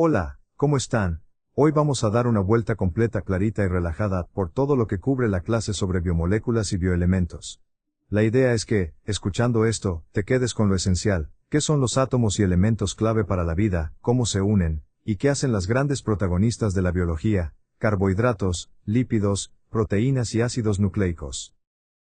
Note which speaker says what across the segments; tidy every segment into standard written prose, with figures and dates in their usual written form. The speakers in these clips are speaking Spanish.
Speaker 1: Hola, ¿cómo están? Hoy vamos a dar una vuelta completa, clarita y relajada por todo lo que cubre la clase sobre biomoléculas y bioelementos. La idea es que, escuchando esto, te quedes con lo esencial: qué son los átomos y elementos clave para la vida, cómo se unen, y qué hacen las grandes protagonistas de la biología: carbohidratos, lípidos, proteínas y ácidos nucleicos.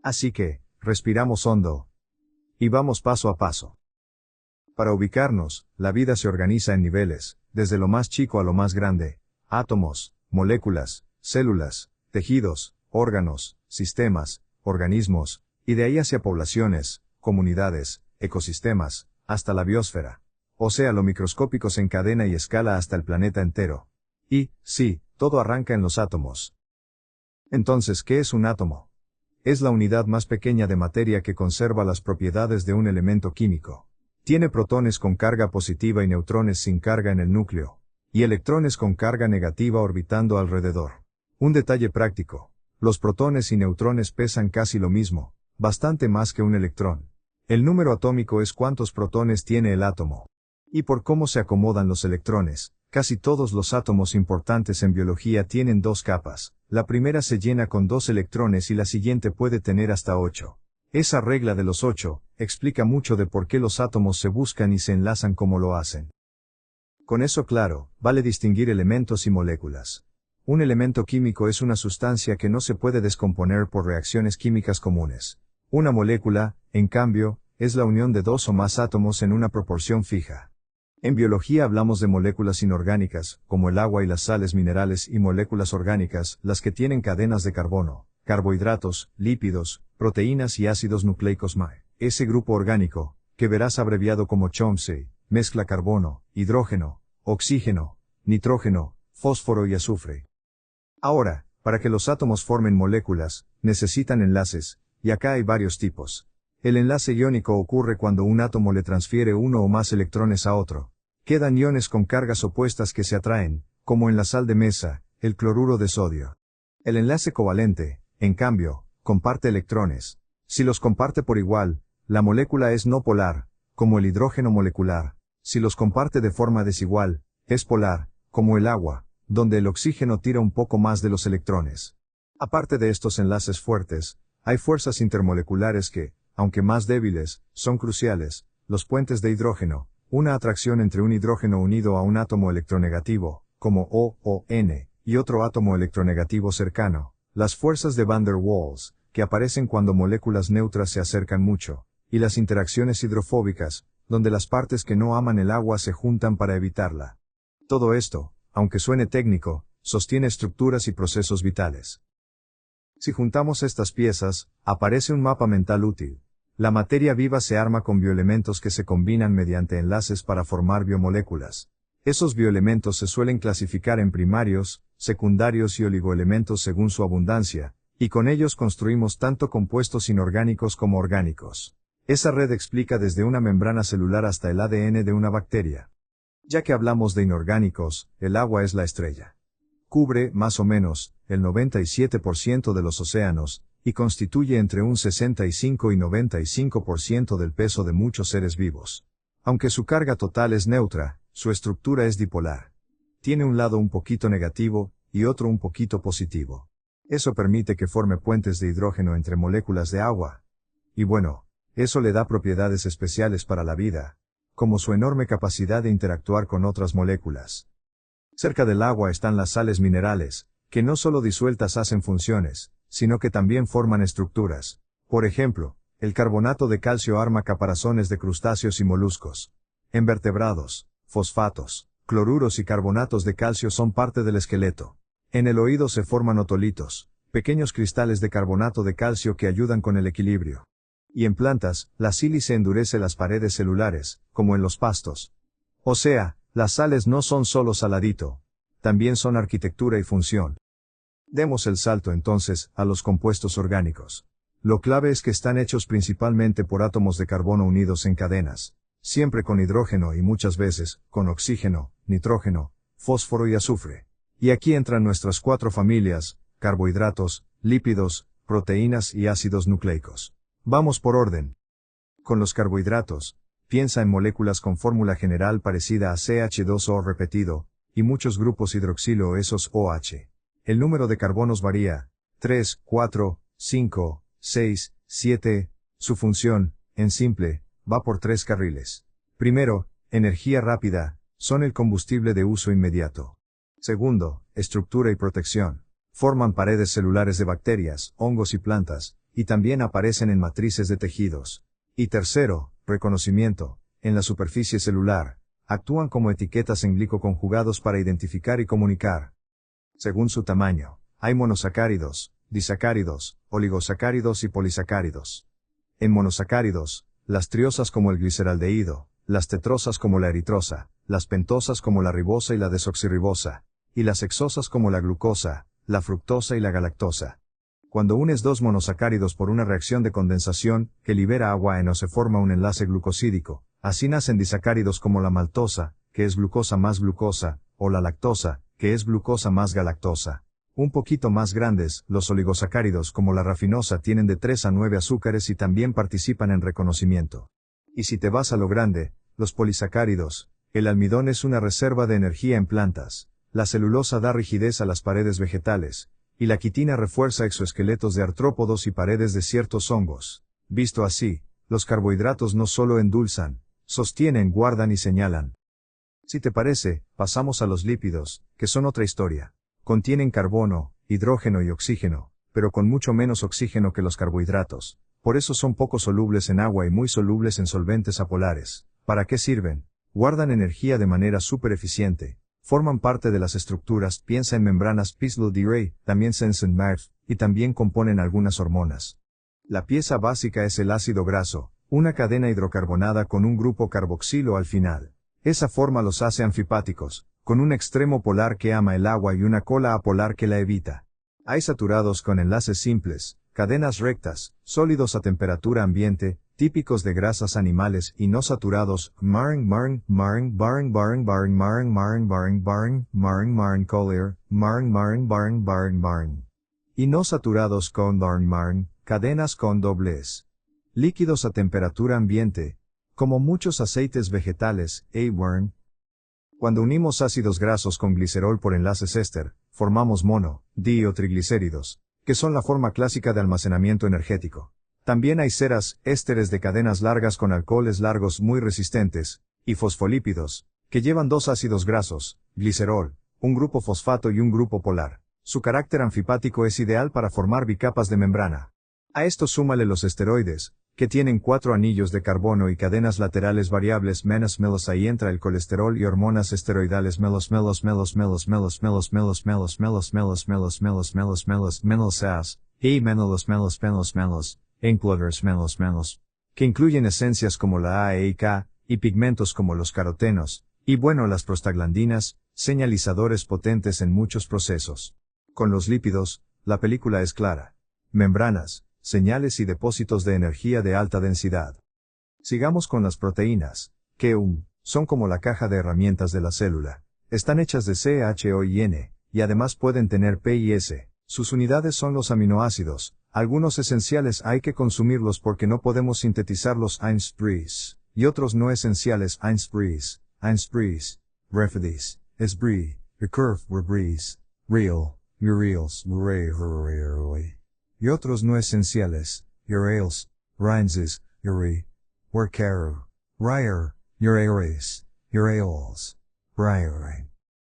Speaker 1: Así que, respiramos hondo y vamos paso a paso. Para ubicarnos, la vida se organiza en niveles, desde lo más chico a lo más grande: átomos, moléculas, células, tejidos, órganos, sistemas, organismos, y de ahí hacia poblaciones, comunidades, ecosistemas, hasta la biosfera. O sea, lo microscópico se encadena y escala hasta el planeta entero. Y, sí, todo arranca en los átomos. Entonces, ¿qué es un átomo? Es la unidad más pequeña de materia que conserva las propiedades de un elemento químico. Tiene protones con carga positiva y neutrones sin carga en el núcleo, y electrones con carga negativa orbitando alrededor. Un detalle práctico: los protones y neutrones pesan casi lo mismo, bastante más que un electrón. El número atómico es cuántos protones tiene el átomo. Y por cómo se acomodan los electrones, casi todos los átomos importantes en biología tienen dos capas. La primera se llena con 2 electrones y la siguiente puede tener hasta 8. Esa regla de los 8 explica mucho de por qué los átomos se buscan y se enlazan como lo hacen. Con eso claro, vale distinguir elementos y moléculas. Un elemento químico es una sustancia que no se puede descomponer por reacciones químicas comunes. Una molécula, en cambio, es la unión de 2 o más átomos en una proporción fija. En biología hablamos de moléculas inorgánicas, como el agua y las sales minerales, y moléculas orgánicas, las que tienen cadenas de carbono, carbohidratos, lípidos, proteínas y ácidos nucleicos MAE. Ese grupo orgánico, que verás abreviado como Chomsky, mezcla carbono, hidrógeno, oxígeno, nitrógeno, fósforo y azufre. Ahora, para que los átomos formen moléculas, necesitan enlaces, y acá hay varios tipos. El enlace iónico ocurre cuando un átomo le transfiere uno o más electrones a otro. Quedan iones con cargas opuestas que se atraen, como en la sal de mesa, el cloruro de sodio. El enlace covalente, en cambio, comparte electrones. Si los comparte por igual, la molécula es no polar, como el hidrógeno molecular. Si los comparte de forma desigual, es polar, como el agua, donde el oxígeno tira un poco más de los electrones. Aparte de estos enlaces fuertes, hay fuerzas intermoleculares que, aunque más débiles, son cruciales: los puentes de hidrógeno, una atracción entre un hidrógeno unido a un átomo electronegativo, como O o N, y otro átomo electronegativo cercano; las fuerzas de Van der Waals, que aparecen cuando moléculas neutras se acercan mucho; y las interacciones hidrofóbicas, donde las partes que no aman el agua se juntan para evitarla. Todo esto, aunque suene técnico, sostiene estructuras y procesos vitales. Si juntamos estas piezas, aparece un mapa mental útil. La materia viva se arma con bioelementos que se combinan mediante enlaces para formar biomoléculas. Esos bioelementos se suelen clasificar en primarios, secundarios y oligoelementos según su abundancia, y con ellos construimos tanto compuestos inorgánicos como orgánicos. Esa red explica desde una membrana celular hasta el ADN de una bacteria. Ya que hablamos de inorgánicos, el agua es la estrella. Cubre, más o menos, el 97% de los océanos, y constituye entre un 65 y 95% del peso de muchos seres vivos. Aunque su carga total es neutra, su estructura es dipolar. Tiene un lado un poquito negativo, y otro un poquito positivo. Eso permite que forme puentes de hidrógeno entre moléculas de agua. Y bueno, eso le da propiedades especiales para la vida, como su enorme capacidad de interactuar con otras moléculas. Cerca del agua están las sales minerales, que no solo disueltas hacen funciones, sino que también forman estructuras. Por ejemplo, el carbonato de calcio arma caparazones de crustáceos y moluscos. En vertebrados, fosfatos, cloruros y carbonatos de calcio son parte del esqueleto. En el oído se forman otolitos, pequeños cristales de carbonato de calcio que ayudan con el equilibrio. Y en plantas, la sílice endurece las paredes celulares, como en los pastos. O sea, las sales no son solo saladito, también son arquitectura y función. Demos el salto entonces a los compuestos orgánicos. Lo clave es que están hechos principalmente por átomos de carbono unidos en cadenas, siempre con hidrógeno y muchas veces con oxígeno, nitrógeno, fósforo y azufre. Y aquí entran nuestras 4 familias: carbohidratos, lípidos, proteínas y ácidos nucleicos. Vamos por orden. Con los carbohidratos, piensa en moléculas con fórmula general parecida a CH2O repetido, y muchos grupos hidroxilo esos OH. El número de carbonos varía, 3, 4, 5, 6, 7, su función, en simple, va por 3 carriles. Primero, energía rápida, son el combustible de uso inmediato. Segundo, estructura y protección. Forman paredes celulares de bacterias, hongos y plantas, y también aparecen en matrices de tejidos. Y tercero, reconocimiento, en la superficie celular, actúan como etiquetas en glicoconjugados para identificar y comunicar. Según su tamaño, hay monosacáridos, disacáridos, oligosacáridos y polisacáridos. En monosacáridos, las triosas como el gliceraldehído, las tetrosas como la eritrosa, las pentosas como la ribosa y la desoxirribosa, y las hexosas como la glucosa, la fructosa y la galactosa. Cuando unes dos monosacáridos por una reacción de condensación, que libera agua N se forma un enlace glucosídico, así nacen disacáridos como la maltosa, que es glucosa más glucosa, o la lactosa, que es glucosa más galactosa. Un poquito más grandes, los oligosacáridos como la rafinosa tienen de 3 a 9 azúcares y también participan en reconocimiento. Y si te vas a lo grande, los polisacáridos, el almidón es una reserva de energía en plantas, la celulosa da rigidez a las paredes vegetales, y la quitina refuerza exoesqueletos de artrópodos y paredes de ciertos hongos. Visto así, los carbohidratos no solo endulzan, sostienen, guardan y señalan. Si te parece, pasamos a los lípidos, que son otra historia. Contienen carbono, hidrógeno y oxígeno, pero con mucho menos oxígeno que los carbohidratos. Por eso son poco solubles en agua y muy solubles en solventes apolares. ¿Para qué sirven? Guardan energía de manera súper eficiente. Forman parte de las estructuras, piensa en membranas Peaslow-Dray, también Sensen-Marf, y también componen algunas hormonas. La pieza básica es el ácido graso, una cadena hidrocarbonada con un grupo carboxilo al final. Esa forma los hace anfipáticos, con un extremo polar que ama el agua y una cola apolar que la evita. Hay saturados con enlaces simples, cadenas rectas, sólidos a temperatura ambiente, típicos de grasas animales y no saturados, y no saturados con cadenas con doblez. Líquidos a temperatura ambiente, como muchos aceites vegetales, Cuando unimos ácidos grasos con glicerol por enlaces éster, formamos di o triglicéridos, que son la forma clásica de almacenamiento energético. También hay ceras, ésteres de cadenas largas con alcoholes largos muy resistentes, y fosfolípidos, que llevan dos ácidos grasos, glicerol, un grupo fosfato y un grupo polar. Su carácter anfipático es ideal para formar bicapas de membrana. A esto súmale los esteroides, que tienen 4 anillos de carbono y cadenas laterales variables menos ahí entra el colesterol y hormonas esteroidales que incluyen esencias como la A, E y K, y pigmentos como los carotenos, y las prostaglandinas, señalizadores potentes en muchos procesos. Con los lípidos, la película es clara. Membranas, señales y depósitos de energía de alta densidad. Sigamos con las proteínas, que son como la caja de herramientas de la célula. Están hechas de C, H, O y N, y además pueden tener P y S. Sus unidades son los aminoácidos. Algunos esenciales hay que consumirlos porque no podemos sintetizarlos y otros no esenciales Refidis, Esbri, Recurve, Real, Ureals, y otros no esenciales, Ureals, Rhinzes, Uri, Workaru, Ryer, Ureares, Ureols, Ryer.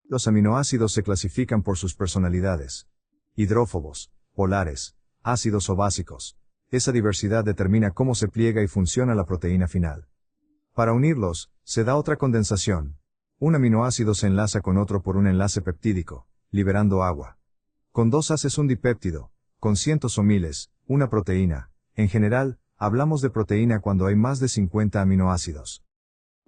Speaker 1: Los aminoácidos se clasifican por sus personalidades. Hidrófobos, polares, ácidos o básicos. Esa diversidad determina cómo se pliega y funciona la proteína final. Para unirlos, se da otra condensación. Un aminoácido se enlaza con otro por un enlace peptídico, liberando agua. Con 2 haces un dipéptido, con cientos o miles, una proteína. En general, hablamos de proteína cuando hay más de 50 aminoácidos.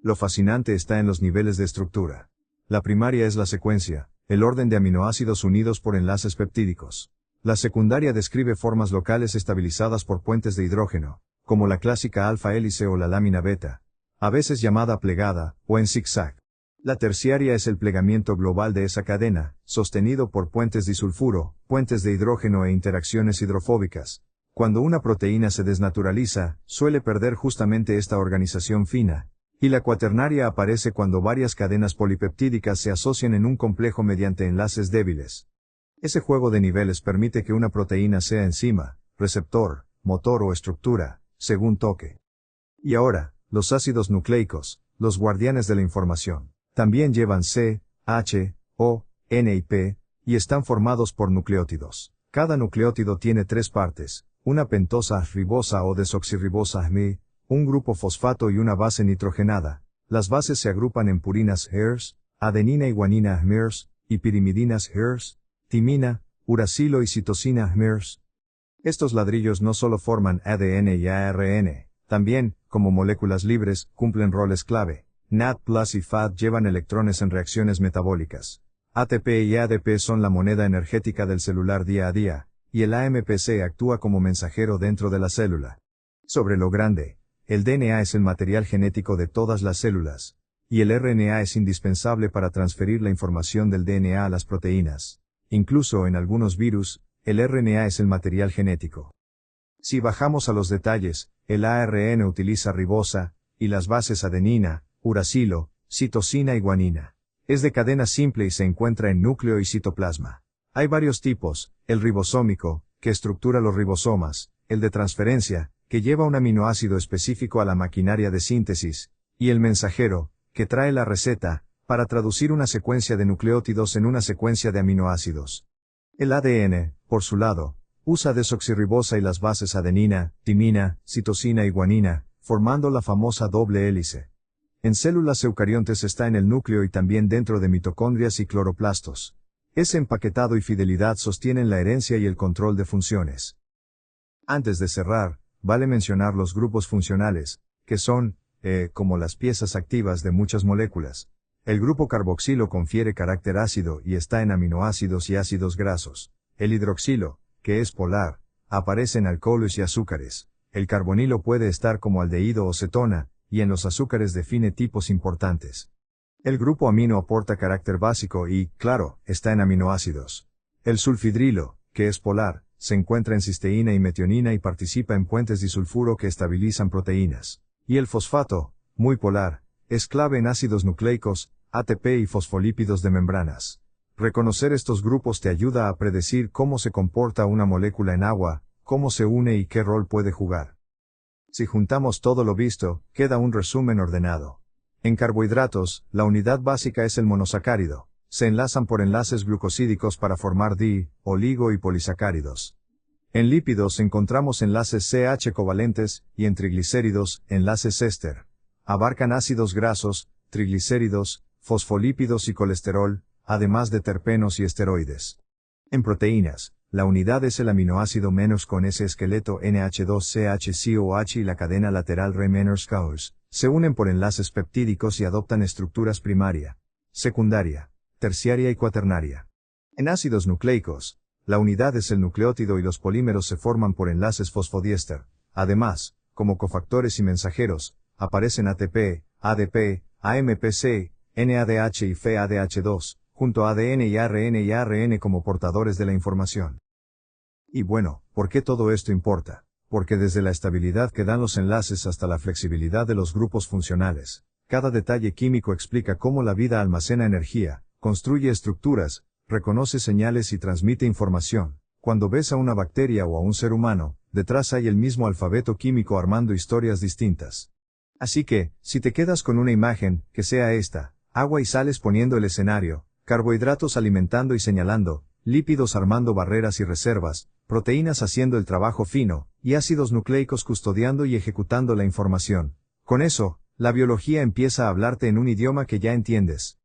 Speaker 1: Lo fascinante está en los niveles de estructura. La primaria es la secuencia, el orden de aminoácidos unidos por enlaces peptídicos. La secundaria describe formas locales estabilizadas por puentes de hidrógeno, como la clásica alfa hélice o la lámina beta, a veces llamada plegada, o en zigzag. La terciaria es el plegamiento global de esa cadena, sostenido por puentes disulfuro, puentes de hidrógeno e interacciones hidrofóbicas. Cuando una proteína se desnaturaliza, suele perder justamente esta organización fina, Y la cuaternaria aparece cuando varias cadenas polipeptídicas se asocian en un complejo mediante enlaces débiles. Ese juego de niveles permite que una proteína sea enzima, receptor, motor o estructura, según toque. Y ahora, los ácidos nucleicos, los guardianes de la información, también llevan C, H, O, N y P, y están formados por nucleótidos. Cada nucleótido tiene tres partes, una pentosa ribosa o desoxirribosa Mi, un grupo fosfato y una base nitrogenada. Las bases se agrupan en purinas HERS, adenina y guanina HMERS, y pirimidinas HERS, timina, uracilo y citosina HMERS. Estos ladrillos no solo forman ADN y ARN, también, como moléculas libres, cumplen roles clave. NAD+ y FAD llevan electrones en reacciones metabólicas. ATP y ADP son la moneda energética del celular día a día, y el AMPC actúa como mensajero dentro de la célula. Sobre lo grande, el DNA es el material genético de todas las células, y el RNA es indispensable para transferir la información del DNA a las proteínas. Incluso en algunos virus, el RNA es el material genético. Si bajamos a los detalles, el ARN utiliza ribosa, y las bases adenina, uracilo, citosina y guanina. Es de cadena simple y se encuentra en núcleo y citoplasma. Hay varios tipos, el ribosómico, que estructura los ribosomas, el de transferencia, que lleva un aminoácido específico a la maquinaria de síntesis, y el mensajero, que trae la receta, para traducir una secuencia de nucleótidos en una secuencia de aminoácidos. El ADN, por su lado, usa desoxirribosa y las bases adenina, timina, citosina y guanina, formando la famosa doble hélice. En células eucariontes está en el núcleo y también dentro de mitocondrias y cloroplastos. Ese empaquetado y fidelidad sostienen la herencia y el control de funciones. Antes de cerrar, vale mencionar los grupos funcionales, que son, como las piezas activas de muchas moléculas. El grupo carboxilo confiere carácter ácido y está en aminoácidos y ácidos grasos. El hidroxilo, que es polar, aparece en alcoholes y azúcares. El carbonilo puede estar como aldehído o cetona, y en los azúcares define tipos importantes. El grupo amino aporta carácter básico y, claro, está en aminoácidos. El sulfidrilo, que es polar, se encuentra en cisteína y metionina y participa en puentes disulfuro que estabilizan proteínas. Y el fosfato, muy polar, es clave en ácidos nucleicos, ATP y fosfolípidos de membranas. Reconocer estos grupos te ayuda a predecir cómo se comporta una molécula en agua, cómo se une y qué rol puede jugar. Si juntamos todo lo visto, queda un resumen ordenado. En carbohidratos, la unidad básica es el monosacárido. Se enlazan por enlaces glucosídicos para formar oligo y polisacáridos. En lípidos encontramos enlaces CH covalentes, y en triglicéridos, enlaces éster. Abarcan ácidos grasos, triglicéridos, fosfolípidos y colesterol, además de terpenos y esteroides. En proteínas, la unidad es el aminoácido menos con ese esqueleto NH2CHCOH y la cadena lateral Riemann-Roch. Se unen por enlaces peptídicos y adoptan estructuras primaria, secundaria, terciaria y cuaternaria. En ácidos nucleicos, la unidad es el nucleótido y los polímeros se forman por enlaces fosfodiéster. Además, como cofactores y mensajeros, aparecen ATP, ADP, AMPC, NADH y FADH2, junto a ADN y ARN como portadores de la información. Y bueno, ¿por qué todo esto importa? Porque desde la estabilidad que dan los enlaces hasta la flexibilidad de los grupos funcionales, cada detalle químico explica cómo la vida almacena energía, construye estructuras, reconoce señales y transmite información. Cuando ves a una bacteria o a un ser humano, detrás hay el mismo alfabeto químico armando historias distintas. Así que, si te quedas con una imagen, que sea esta: agua y sales poniendo el escenario, carbohidratos alimentando y señalando, lípidos armando barreras y reservas, proteínas haciendo el trabajo fino, y ácidos nucleicos custodiando y ejecutando la información. Con eso, la biología empieza a hablarte en un idioma que ya entiendes.